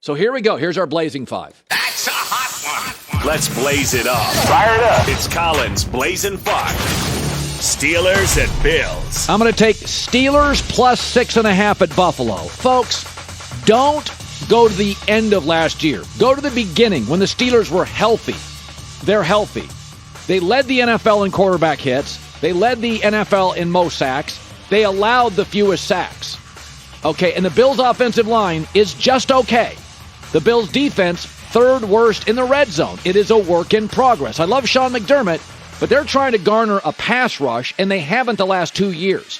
So here we go. Here's our Blazing 5. That's a hot one. Let's blaze it up. Fire it up. It's Colin's Blazing 5. Steelers at Bills. I'm going to take Steelers plus 6.5 at Buffalo. Folks, don't go to the end of last year. Go to the beginning when the Steelers were healthy. They're healthy. They led the NFL in quarterback hits. They led the NFL in most sacks. They allowed the fewest sacks. Okay, and the Bills' offensive line is just okay. The Bills' defense, third worst in the red zone. It is a work in progress. I love Sean McDermott, but they're trying to garner a pass rush, and they haven't the last 2 years.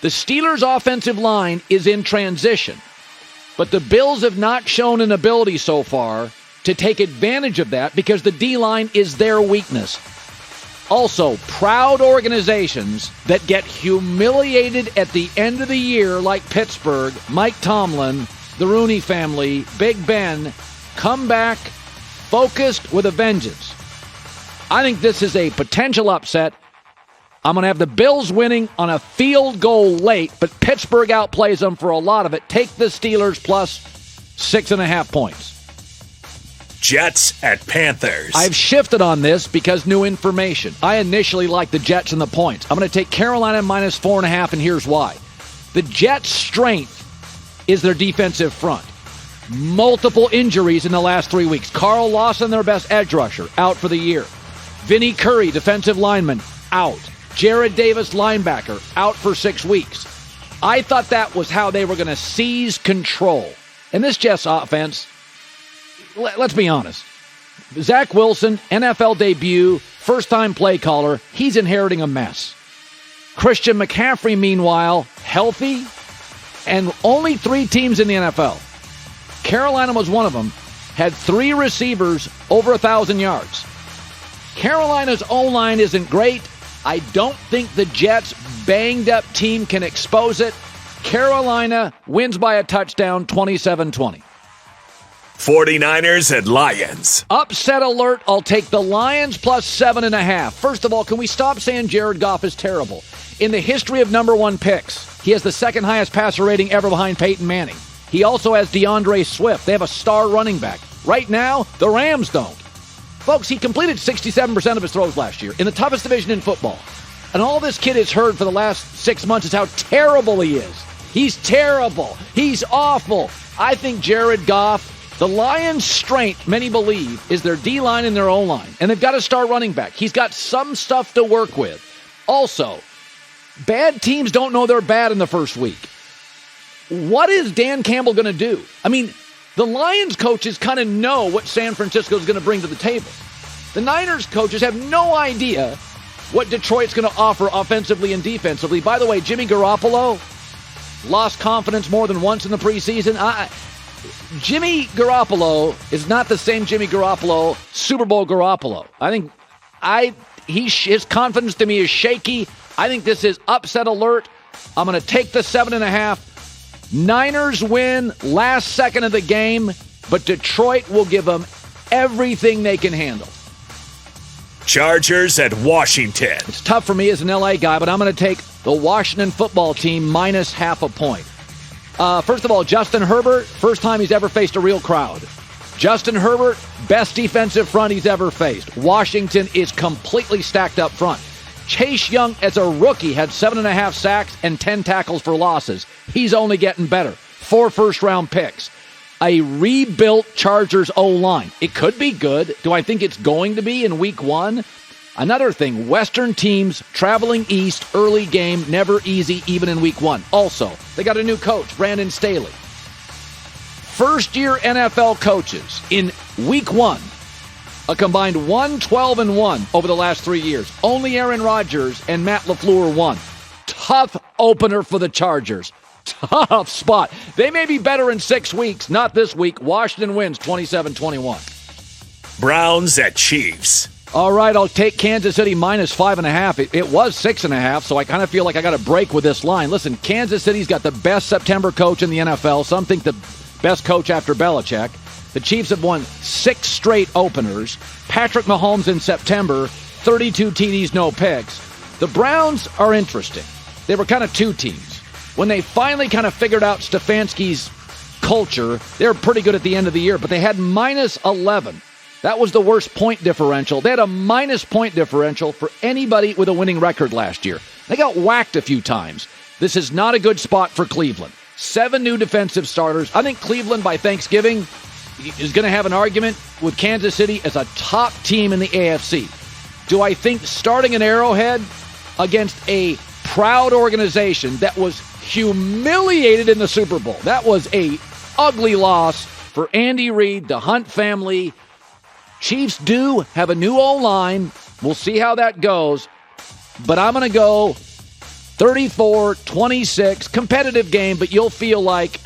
The Steelers' offensive line is in transition, but the Bills have not shown an ability so far to take advantage of that because the D-line is their weakness. Also, proud organizations that get humiliated at the end of the year, like Pittsburgh, Mike Tomlin, the Rooney family, Big Ben, come back focused with a vengeance. I think this is a potential upset. I'm going to have the Bills winning on a field goal late, but Pittsburgh outplays them for a lot of it. Take the Steelers plus 6.5 points. Jets at Panthers. I've shifted on this because new information. I initially liked the Jets and the points. I'm going to take Carolina minus 4.5, and here's why. The Jets' strength is their defensive front. Multiple injuries in the last 3 weeks. Carl Lawson, their best edge rusher, out for the year. Vinnie Curry, defensive lineman, out. Jared Davis, linebacker, out for 6 weeks. I thought that was how they were going to seize control. And this Jets offense, let's be honest. Zach Wilson, NFL debut, first-time play caller, he's inheriting a mess. Christian McCaffrey, meanwhile, healthy, and only 3 teams in the NFL. Carolina was one of them, had 3 receivers over 1,000 yards. Carolina's O-line isn't great. I don't think the Jets' banged-up team can expose it. Carolina wins by a touchdown, 27-20. 49ers at Lions. Upset alert. I'll take the Lions plus 7.5. First of all, can we stop saying Jared Goff is terrible? In the history of number 1 picks, he has the second highest passer rating ever behind Peyton Manning. He also has DeAndre Swift. They have a star running back. Right now, the Rams don't. Folks, he completed 67% of his throws last year in the toughest division in football. And all this kid has heard for the last 6 months is how terrible he is. He's terrible. He's awful. I think Jared Goff, the Lions' strength, many believe, is their D-line and their O-line. And they've got a star running back. He's got some stuff to work with. Also, bad teams don't know they're bad in the first week. What is Dan Campbell going to do? I mean, the Lions coaches kind of know what San Francisco is going to bring to the table. The Niners coaches have no idea what Detroit's going to offer offensively and defensively. By the way, Jimmy Garoppolo lost confidence more than once in the preseason. Jimmy Garoppolo is not the same Jimmy Garoppolo, Super Bowl Garoppolo. His confidence to me is shaky. I think this is upset alert. I'm going to take the 7.5. Niners win last second of the game, but Detroit will give them everything they can handle. Chargers at Washington. It's tough for me as an LA guy, but I'm going to take the Washington football team minus 0.5 point. First of all, Justin Herbert, first time he's ever faced a real crowd. Justin Herbert, best defensive front he's ever faced. Washington is completely stacked up front. Chase Young, as a rookie, had 7.5 sacks and 10 tackles for losses. He's only getting better. 4 first-round picks. A rebuilt Chargers O-line. It could be good. Do I think it's going to be in week 1? Another thing, Western teams traveling east, early game, never easy, even in week 1. Also, they got a new coach, Brandon Staley. First-year NFL coaches in week 1. A combined 1-12-1 over the last 3 years. Only Aaron Rodgers and Matt LaFleur won. Tough opener for the Chargers. Tough spot. They may be better in 6 weeks. Not this week. Washington wins 27-21. Browns at Chiefs. All right, I'll take Kansas City minus 5.5. It was 6.5, so I kind of feel like I got to break with this line. Listen, Kansas City's got the best September coach in the NFL. Some think the best coach after Belichick. The Chiefs have won 6 straight openers. Patrick Mahomes in September, 32 TDs, no picks. The Browns are interesting. They were kind of 2 teams. When they finally kind of figured out Stefanski's culture. They were pretty good at the end of the year, but they had minus 11. That was the worst point differential. They had a minus point differential for anybody with a winning record last year. They got whacked a few times. This is not a good spot for Cleveland. 7 new defensive starters. I think Cleveland by Thanksgiving is going to have an argument with Kansas City as a top team in the AFC. Do I think starting an Arrowhead against a proud organization that was humiliated in the Super Bowl? That was a ugly loss for Andy Reid, the Hunt family. Chiefs do have a new O-line. We'll see how that goes. But I'm going to go 34-26. Competitive game, but you'll feel like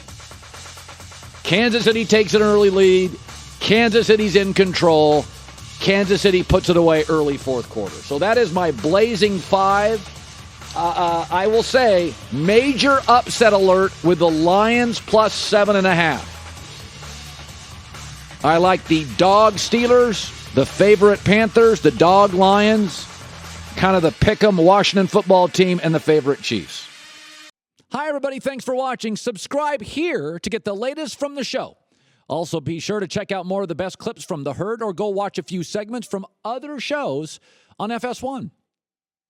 Kansas City takes an early lead. Kansas City's in control. Kansas City puts it away early fourth quarter. So that is my Blazing 5. I will say, major upset alert with the Lions plus 7.5. I like the dog Steelers, the favorite Panthers, the dog Lions, kind of the pick'em Washington football team, and the favorite Chiefs. Hi, everybody. Thanks for watching. Subscribe here to get the latest from the show. Also, be sure to check out more of the best clips from The Herd or go watch a few segments from other shows on FS1.